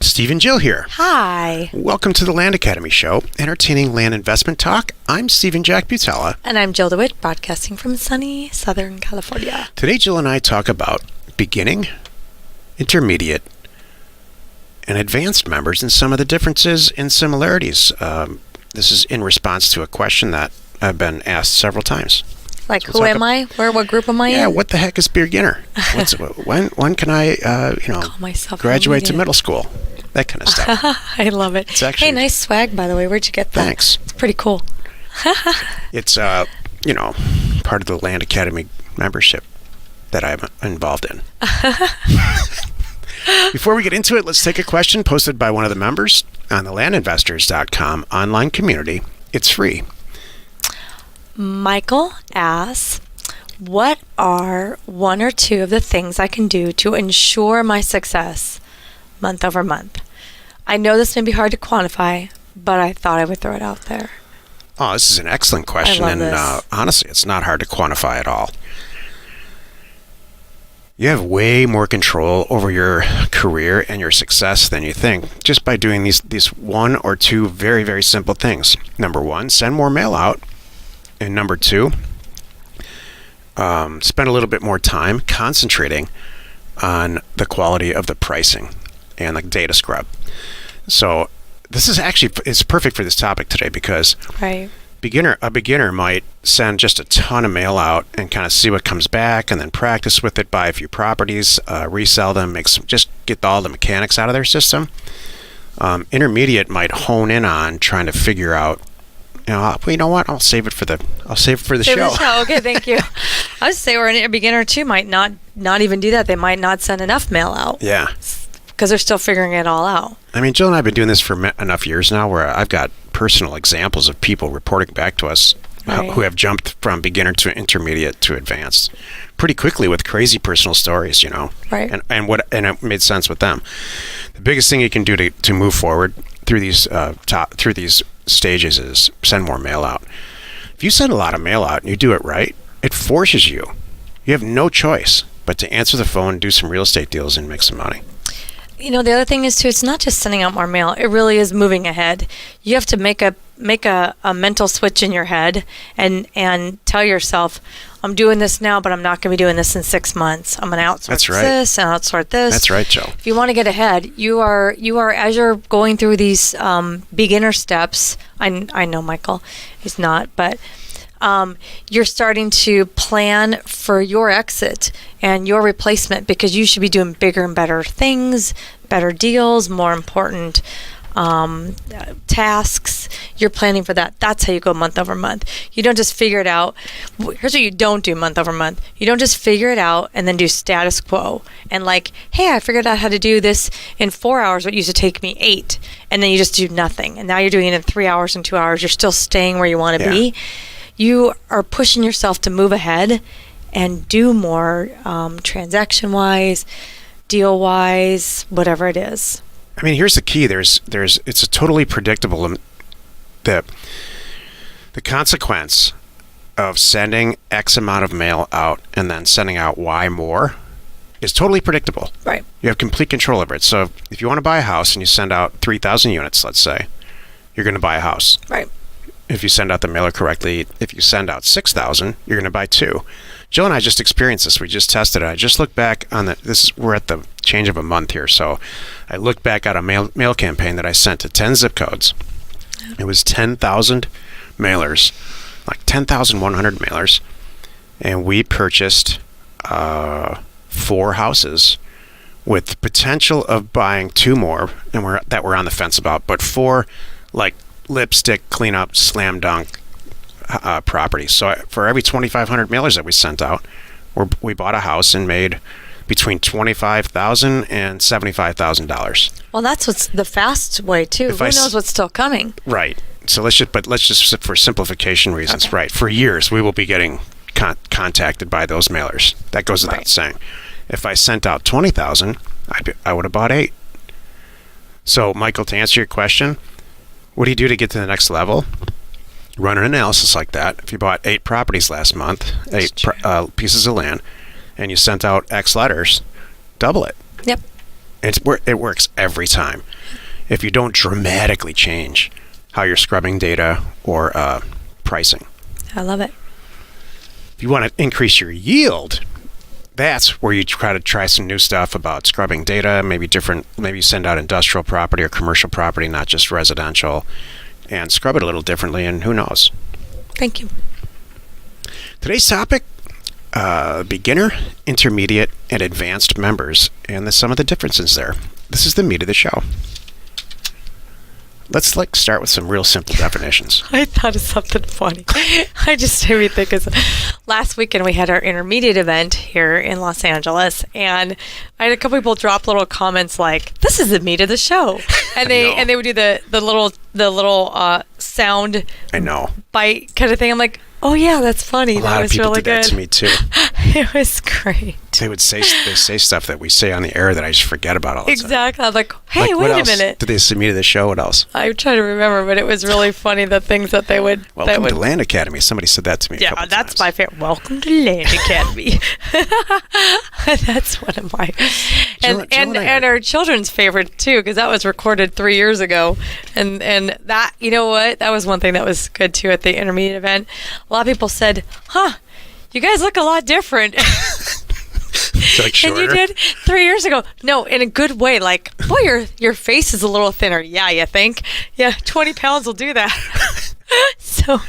Steve and Jill here. Hi. Welcome to the Land Academy Show, entertaining land investment talk. I'm Steve and Jack Butella. And I'm Jill DeWitt, broadcasting from sunny Southern California. Today, Jill and I talk about beginning, intermediate, and advanced members and some of the differences and similarities. This is in response to a question that I've been asked several times. Like, who am I? What group am I in? Yeah, what the heck is beginner? When can I, call myself graduate to middle school? That kind of stuff. I love it. Hey, nice swag, by the way. Where'd you get that? Thanks. It's pretty cool. It's, part of the Land Academy membership that I'm involved in. Before we get into it, let's take a question posted by one of the members on the landinvestors.com online community. It's free. Michael asks, what are one or two of the things I can do to ensure my success month over month? I know this may be hard to quantify, but I thought I would throw it out there. Oh, this is an excellent question, and honestly, it's not hard to quantify at all. You have way more control over your career and your success than you think just by doing these one or two very, very simple things. Number one, send more mail out. And number two, spend a little bit more time concentrating on the quality of the pricing and the data scrub. So this is actually, it's perfect for this topic today because a beginner might send just a ton of mail out and kind of see what comes back and then practice with it, buy a few properties, resell them, just get all the mechanics out of their system. Intermediate might hone in on trying to figure out, you know what? I'll save it for the show. Okay, thank you. I would say, or a beginner too might not even do that. They might not send enough mail out. Yeah. Because they're still figuring it all out. I mean, Jill and I have been doing this for enough years now where I've got personal examples of people reporting back to us who have jumped from beginner to intermediate to advanced pretty quickly with crazy personal stories, Right. And it made sense with them. The biggest thing you can do to move forward through these stages is send more mail out. If you send a lot of mail out and you do it right, it forces you. You have no choice but to answer the phone, do some real estate deals, and make some money. The other thing is too, it's not just sending out more mail. It really is moving ahead. You have to make a mental switch in your head and tell yourself, I'm doing this now, but I'm not going to be doing this in 6 months. I'm going to outsource this and outsource this. That's right, Joe. If you want to get ahead, you are as you're going through these beginner steps. I know Michael is not, but you're starting to plan for your exit and your replacement because you should be doing bigger and better things, better deals, more important tasks. You're planning for that. That's how you go month over month. You don't just figure it out. Here's what you don't do month over month. You don't just figure it out and then do status quo and hey, I figured out how to do this in 4 hours what used to take me 8, and then you just do nothing, and now you're doing it in 3 hours and 2 hours. You're still staying where you want to be. You are pushing yourself to move ahead and do more transaction-wise, deal-wise, whatever it is. I mean, here's the key. It's a totally predictable. The consequence of sending X amount of mail out and then sending out Y more is totally predictable. Right. You have complete control over it. So if you want to buy a house and you send out 3,000 units, let's say, you're going to buy a house. Right. If you send out the mailer correctly, if you send out 6,000, you're going to buy 2. Jill and I just experienced this. We just tested it. I just looked back on we're at the change of a month here. So I looked back at a mail campaign that I sent to 10 zip codes. It was 10,000 mailers, like 10,100 mailers. And we purchased 4 houses with the potential of buying 2 more that we're on the fence about, but 4 lipstick cleanup slam dunk properties. So for every 2,500 mailers that we sent out, we bought a house and made between $25,000 and $75,000. Well, that's what's the fast way too. Who knows what's still coming? Right. So let's just for simplification reasons, okay. Right? For years, we will be getting contacted by those mailers. That goes without saying. If I sent out 20,000, I would have bought 8. So, Michael, to answer your question, what do you do to get to the next level? Run an analysis like that. If you bought 8 properties last month, 8 pieces of land, and you sent out X letters, double it. Yep. It works every time. If you don't dramatically change how you're scrubbing data or pricing. I love it. If you want to increase your yield, that's where you try some new stuff about scrubbing data, maybe you send out industrial property or commercial property, not just residential, and scrub it a little differently, and who knows. Thank you. Today's topic, beginner, intermediate, and advanced members, and some of the differences there. This is the meat of the show. Let's start with some real simple definitions. I thought of something funny. I just made me think of last weekend we had our intermediate event here in Los Angeles, and I had a couple people drop little comments like, "This is the meat of the show," and they would do the little sound. I know. Bite kind of thing. I'm like, oh yeah, that's funny. A lot of people did that to me too. It was great. They say stuff that we say on the air that I just forget about all the time. Exactly. I'm like, hey, wait a minute. Did they send me to the show? What else? I'm trying to remember, but it was really funny the things that they would. Welcome to Land Academy. Somebody said that to me. Yeah, that's my favorite. Welcome to Land Academy. That's one of my. And our children's favorite too, because that was recorded 3 years ago, and that, you know what, that was one thing that was good too at the intermediate event. A lot of people said, "Huh, you guys look a lot different." Like shorter? And you did 3 years ago. No, in a good way. Like, boy, your face is a little thinner. Yeah, you think? Yeah, 20 pounds will do that. So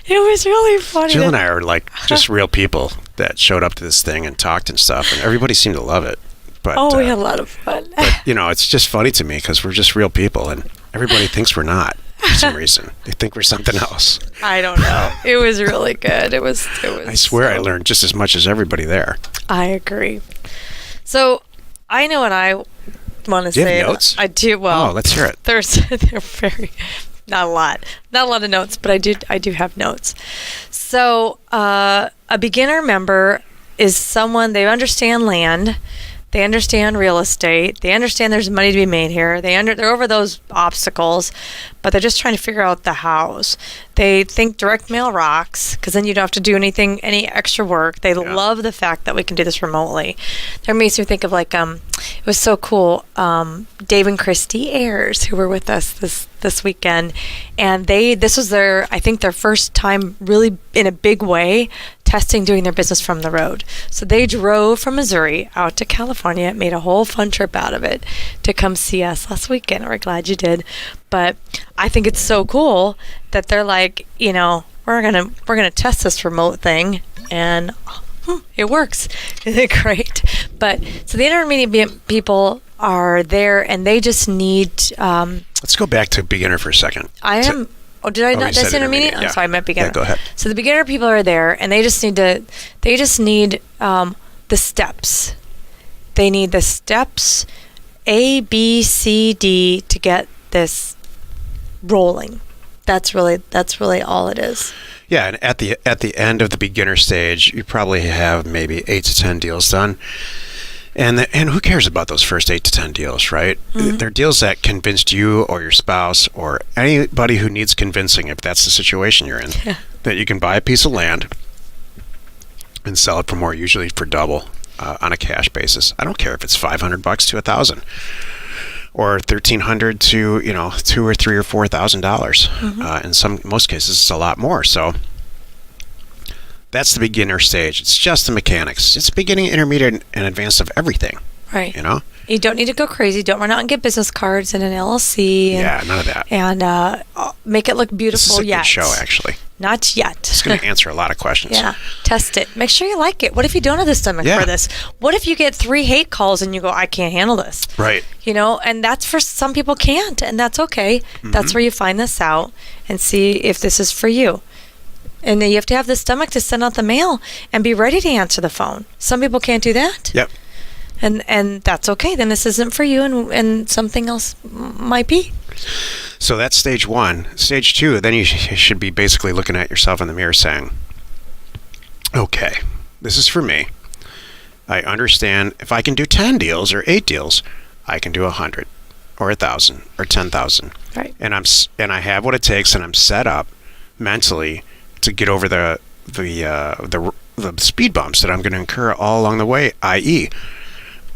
it was really funny. Jill and I are like just real people that showed up to this thing and talked and stuff, and everybody seemed to love it. But, we had a lot of fun. But, it's just funny to me because we're just real people, and everybody thinks we're not for some reason. They think we're something else. I don't know. It was really good. It was. I swear I learned just as much as everybody there. I agree. So I know what I want to say. Do you have notes? I do. Well, let's hear it. They're very not a lot of notes, but I do have notes. So a beginner member is someone, they understand land. They understand real estate. They understand there's money to be made here. They're over those obstacles, but they're just trying to figure out the hows. They think direct mail rocks because then you don't have to do any extra work. They love the fact that we can do this remotely. That makes me think of it was so cool. Dave and Christy Ayers, who were with us this weekend, and this was their first time really in a big way testing doing their business from the road. So they drove from Missouri out to California, made a whole fun trip out of it to come see us last weekend. We're glad you did. But I think it's so cool that they're like, we're gonna test this remote thing, and it works. Isn't it great? But so the intermediate people are there, and they just need. Let's go back to beginner for a second. Oh, did I not? That's intermediate? Yeah. I'm sorry, I meant beginner. Yeah, go ahead. So the beginner people are there, and they just need the steps. They need the steps A, B, C, D to get this rolling. That's really all it is. Yeah, and at the end of the beginner stage, you probably have maybe 8 to 10 deals done. And who cares about those first 8 to 10 deals, right? Mm-hmm. They're deals that convinced you or your spouse or anybody who needs convincing, if that's the situation you're in, that you can buy a piece of land and sell it for more, usually for double on a cash basis. I don't care if it's $500 to $1,000 or $1,300 to $2,000 or $3,000 or $4,000. Mm-hmm. In most cases, it's a lot more. So that's the beginner stage. It's just the mechanics. It's beginning, intermediate, and advanced of everything. Right. You don't need to go crazy. Don't run out and get business cards and an LLC. None of that. And make it look beautiful. This is a good show, actually. Not yet. It's going to answer a lot of questions. Yeah. Test it. Make sure you like it. What if you don't have the stomach for this? What if you get 3 hate calls and you go, I can't handle this? Right. And that's for some people can't, and that's okay. Mm-hmm. That's where you find this out and see if this is for you. And you have to have the stomach to send out the mail and be ready to answer the phone. Some people can't do that. Yep. And that's okay. Then this isn't for you, and something else might be. So that's stage 1. Stage 2, then you should be basically looking at yourself in the mirror saying, okay, this is for me. I understand if I can do 10 deals or 8 deals, I can do 100 or 1,000 or 10,000. Right. And I have what it takes, and I'm set up mentally to get over the speed bumps that I'm going to incur all along the way, i.e.,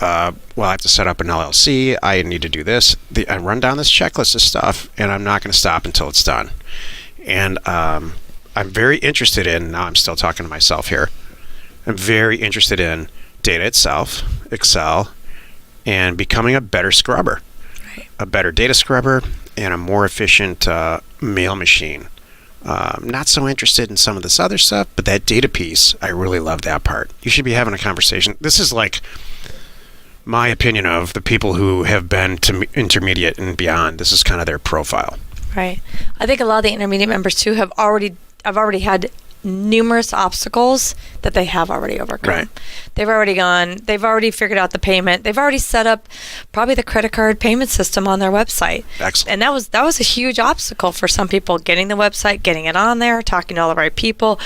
well, I have to set up an LLC. I need to do this. I run down this checklist of stuff, and I'm not going to stop until it's done. And I'm very interested in, now I'm still talking to myself here, I'm very interested in data itself, Excel, and becoming a better scrubber, a better data scrubber, and a more efficient mail machine. Not so interested in some of this other stuff, but that data piece, I really love that part. You should be having a conversation. This is like my opinion of the people who have been to intermediate and beyond. This is kind of their profile. Right. I think a lot of the intermediate members too have already had numerous obstacles that they have already overcome. Right. They've already figured out the payment. They've already set up probably the credit card payment system on their website. Excellent. And that was a huge obstacle for some people, getting the website, getting it on there, talking to all the right people,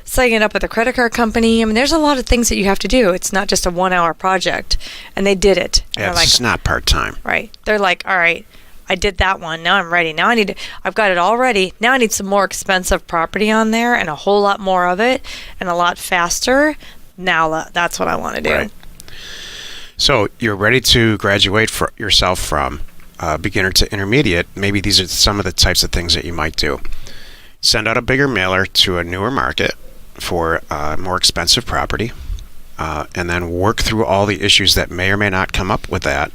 setting it up with a credit card company. I mean, there's a lot of things that you have to do. It's not just a 1-hour project. And they did it. Yeah, it's not part-time. Right. They're like, all right, I did that one. Now I'm ready. I've got it all ready. Now I need some more expensive property on there and a whole lot more of it and a lot faster. Now that's what I want to do. Right. So you're ready to graduate for yourself from beginner to intermediate. Maybe these are some of the types of things that you might do. Send out a bigger mailer to a newer market for more expensive property, and then work through all the issues that may or may not come up with that.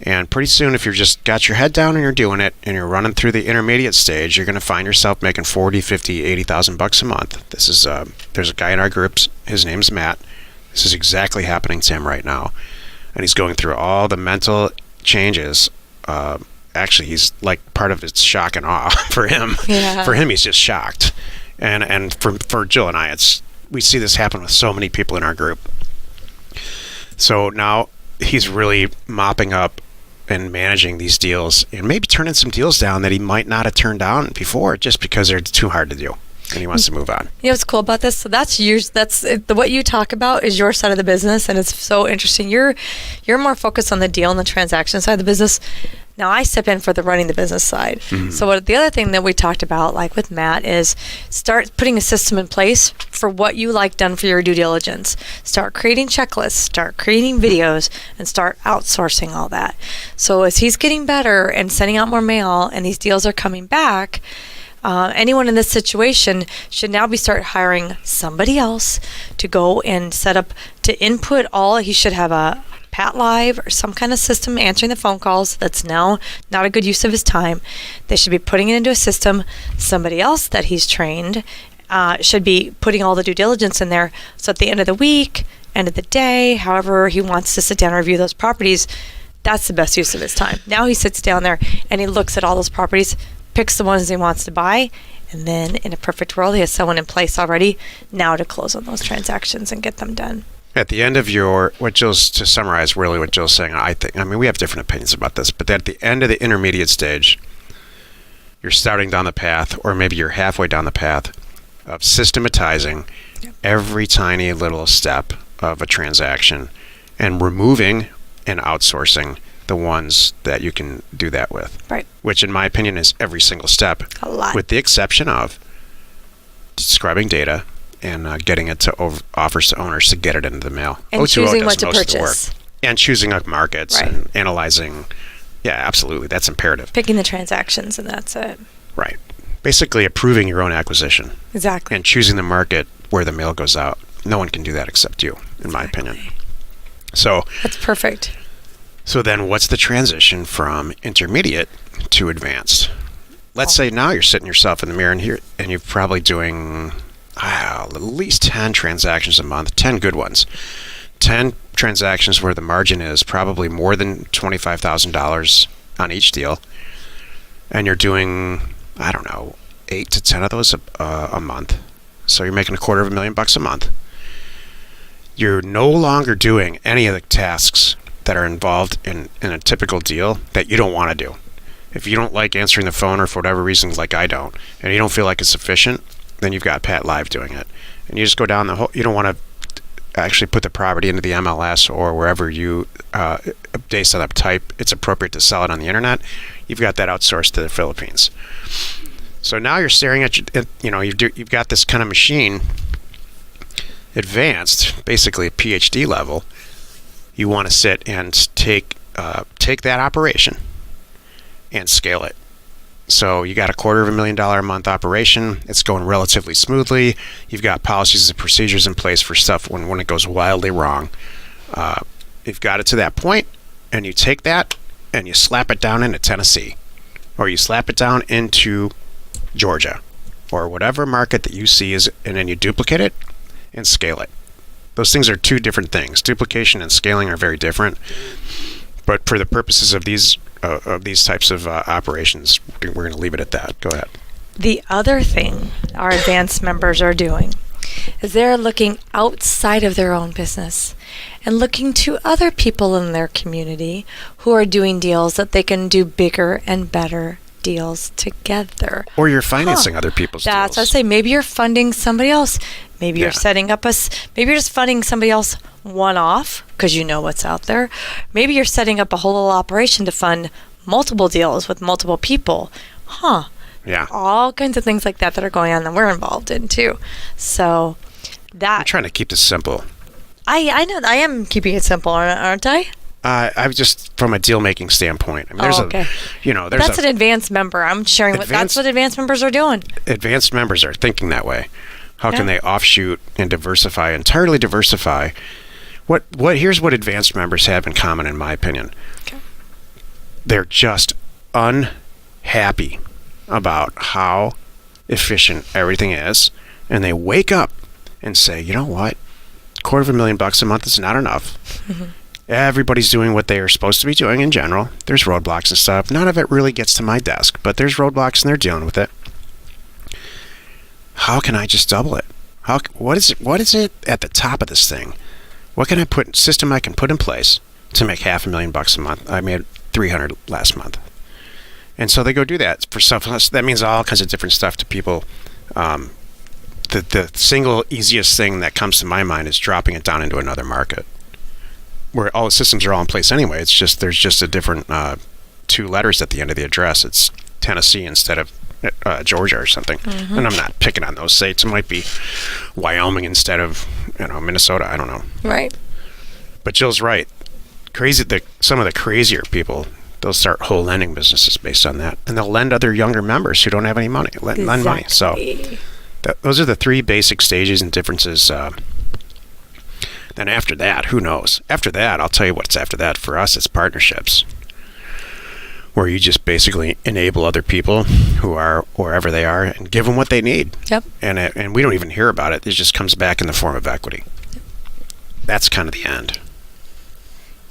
And pretty soon, if you're just got your head down and you're doing it and you're running through the intermediate stage, you're going to find yourself making 40, 50, 80,000 bucks a month. This is there's a guy in our groups. His name's Matt. This is exactly happening to him right now, and he's going through all the mental changes. Actually, he's like part of it's shock and awe for him. Yeah. For him, he's just shocked, and for Jill and I, we see this happen with so many people in our group. So now he's really mopping up and managing these deals and maybe turning some deals down that he might not have turned down before just because they're too hard to do and he wants to move on. You know what's cool about this? So what you talk about is your side of the business, and it's so interesting. You're more focused on the deal and the transaction side of the business. Now I step in for the running the business side. Mm-hmm. So the other thing that we talked about, like with Matt, is start putting a system in place for what you like done for your due diligence. Start creating checklists, start creating videos, and start outsourcing all that. So as he's getting better and sending out more mail and these deals are coming back, anyone in this situation should now start hiring somebody else to go and set up, to input all. He should have a Pat Live or some kind of system answering the phone calls. That's now not a good use of his time. They should be putting it into a system. Somebody else that he's trained should be putting all the due diligence in there. So at the end of the week, end of the day, however he wants to sit down and review those properties, that's the best use of his time. Now he sits down there and he looks at all those properties, picks the ones he wants to buy, and then in a perfect world, he has someone in place already now to close on those transactions and get them done. At the end of to summarize really what Jill's saying, I mean, we have different opinions about this, but at the end of the intermediate stage, you're starting down the path, or maybe you're halfway down the path of systematizing every tiny little step of a transaction and removing and outsourcing the ones that you can do that with. Right. Which, in my opinion, is every single step. A lot. With the exception of describing data and getting it to offers to owners to get it into the mail. And O2O choosing does what to most of the purchase. work. And choosing up markets and analyzing. Yeah, absolutely. That's imperative. Picking the transactions, and that's it. Right. Basically approving your own acquisition. Exactly. And choosing the market where the mail goes out. No one can do that except you, in my opinion. So that's perfect. So then what's the transition from intermediate to advanced? Let's say now you're sitting yourself in the mirror and you're probably doing at least 10 transactions a month, 10 good ones. 10 transactions where the margin is probably more than $25,000 on each deal. And you're doing, 8 to 10 of those a month. So you're making $250,000 a month. You're no longer doing any of the tasks that are involved in a typical deal that you don't want to do. If you don't like answering the phone, or for whatever reason, like I don't, and you don't feel like it's efficient, then you've got Pat Live doing it. And you just go down the whole, you don't want to actually put the property into the MLS or wherever you, based on the type it's appropriate to sell it on the internet, you've got that outsourced to the Philippines. So now you're staring at, you've got this kind of machine, advanced, basically a PhD level, You want to sit and take that operation and scale it. So you got a $250,000 a month operation. It's going relatively smoothly. You've got policies and procedures in place for stuff when it goes wildly wrong. You've got it to that point, and you take that and you slap it down into Tennessee, or you slap it down into Georgia, or whatever market that you see is, and then you duplicate it and scale it. Those things are two different things. Duplication and scaling are very different. But for the purposes of these types of operations, we're going to leave it at that. Go ahead. The other thing our advanced members are doing is they're looking outside of their own business and looking to other people in their community who are doing deals that they can do bigger and better deals together. Or you're financing other people's deals. That's what I say. Maybe you're funding somebody else. Maybe you're setting up maybe you're just funding somebody else one-off because you know what's out there. Maybe you're setting up a whole little operation to fund multiple deals with multiple people. Yeah. All kinds of things like that are going on that we're involved in too. So I'm trying to keep this simple. I know I am keeping it simple, aren't I? I've just from a deal making standpoint. I mean, there's that's an advanced member. I'm sharing that's what advanced members are doing. Advanced members are thinking that way. How can they offshoot and entirely diversify? Here's what advanced members have in common, in my opinion. Okay. They're just unhappy about how efficient everything is, and they wake up and say, you know what, $250,000 a month is not enough. Mm-hmm. Everybody's doing what they are supposed to be doing in general. There's roadblocks and stuff. None of it really gets to my desk, but there's roadblocks and they're dealing with it. How can I just double it? What is it at the top of this thing? What can I system I can put in place to make $500,000 a month? I made $300 last month. And so they go do that for stuff. That means all kinds of different stuff to people. The single easiest thing that comes to my mind is dropping it down into another market where all the systems are all in place anyway. It's just there's just a different 2 letters at the end of the address. It's Tennessee instead of Georgia or something. Mm-hmm. And I'm not picking on those states. It might be Wyoming instead of Minnesota. I don't know. Right. But Jill's right. Some of the crazier people, they'll start whole lending businesses based on that, and they'll lend other younger members who don't have any money. Lend money. So those are the 3 basic stages and differences. Then after that, who knows? After that, I'll tell you what's after that. For us, it's partnerships, where you just basically enable other people who are wherever they are and give them what they need. Yep. And we don't even hear about it. It just comes back in the form of equity. That's kind of the end.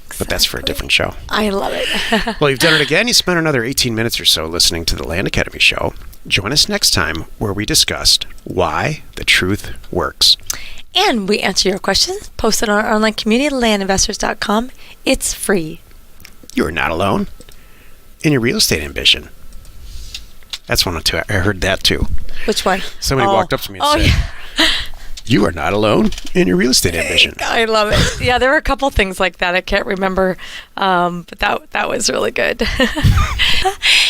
Exactly. But that's for a different show. I love it. Well, you've done it again. You spent another 18 minutes or so listening to the Land Academy show. Join us next time where we discussed why the truth works. And we answer your questions. Post it on our online community, landinvestors.com. It's free. You are not alone in your real estate ambition. That's one or two. I heard that too. Which one? Somebody walked up to me and said, you are not alone in your real estate ambition. I love it. Yeah, there were a couple things like that. I can't remember, but that was really good.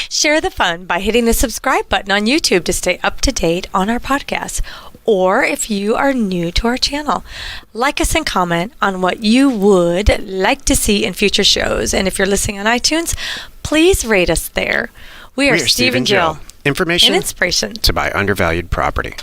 Share the fun by hitting the subscribe button on YouTube to stay up to date on our podcast. Or if you are new to our channel, like us and comment on what you would like to see in future shows. And if you're listening on iTunes, please rate us there. We are Steve and Jill. Information and inspiration to buy undervalued property.